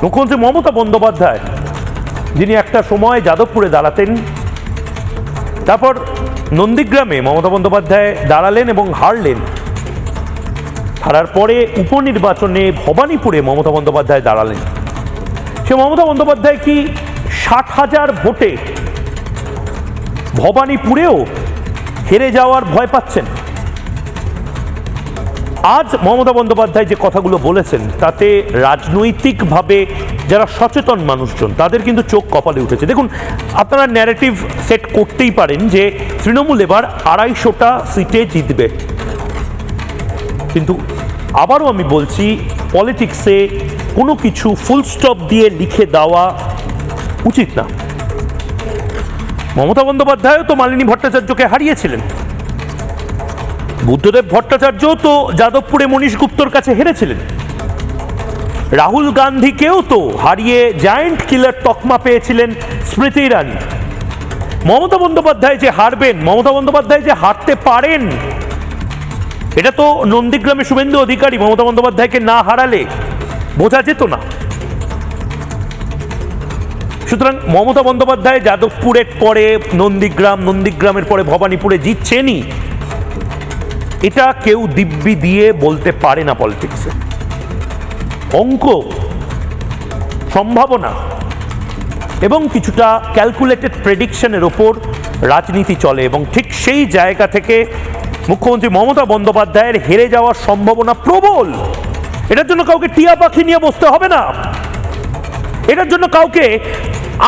মুখ্যমন্ত্রী মমতা বন্দ্যোপাধ্যায়, যিনি একটা সময় যাদবপুরে দাঁড়াতেন, তারপর নন্দীগ্রামে মমতা বন্দ্যোপাধ্যায় দাঁড়ালেন এবং হারলেন। হারার পরে উপনির্বাচনে ভবানীপুরে মমতা বন্দ্যোপাধ্যায় দাঁড়ালেন। সে মমতা বন্দ্যোপাধ্যায় কি 60,000 ভোটে ভবানীপুরেও হেরে যাওয়ার ভয় পাচ্ছেন? আজ মমতা বন্দ্যোপাধ্যায় যে কথাগুলো বলেছেন তাতে রাজনৈতিকভাবে যারা সচেতন মানুষজন তাদের কিন্তু চোখ কপালে উঠেছে। দেখুন, আপনারা ন্যারেটিভ সেট করতেই পারেন যে তৃণমূল এবার 250টা সিটে জিতবে, কিন্তু আবারও আমি বলছি, পলিটিক্সে কোনো কিছু ফুল স্টপ দিয়ে লিখে দেওয়া উচিত না। মমতা বন্দ্যোপাধ্যায়ও তো মালিনী ভট্টাচার্যকে হারিয়েছিলেন, বুদ্ধদেব ভট্টাচার্য তো যাদবপুরে মনীশ গুপ্তর কাছে হেরেছিলেন, রাহুল গান্ধীকেও তো হারিয়ে জায়ান্ট কিলার তকমা পেয়েছিলেন স্মৃতি ইরানি। মমতা বন্দ্যোপাধ্যায় যে হারবেন, মমতা বন্দ্যোপাধ্যায় যে হারতে পারেন, এটা তো নন্দীগ্রামে শুভেন্দু অধিকারী মমতা বন্দ্যোপাধ্যায়কে না হারালে বোঝা যেত না। সুতরাং মমতা বন্দ্যোপাধ্যায় যাদবপুরের পরে নন্দীগ্রাম, নন্দীগ্রামের পরে ভবানীপুরে জিতছেনই, এটা কেউ দিব্যি দিয়ে বলতে পারে না। পলিটিক্সে অঙ্ক, সম্ভাবনা এবং কিছুটা ক্যালকুলেটেড প্রেডিকশনের ওপর রাজনীতি চলে, এবং ঠিক সেই জায়গা থেকে মুখ্যমন্ত্রী মমতা বন্দ্যোপাধ্যায়ের হেরে যাওয়ার সম্ভাবনা প্রবল। এটার জন্য কাউকে টিয়া পাখি নিয়ে বসতে হবে না, এটার জন্য কাউকে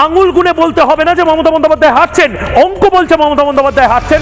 আঙুল গুনে বলতে হবে না যে মমতা বন্দ্যোপাধ্যায় হারছেন। অঙ্ক বলছে মমতা বন্দ্যোপাধ্যায় হারছেন।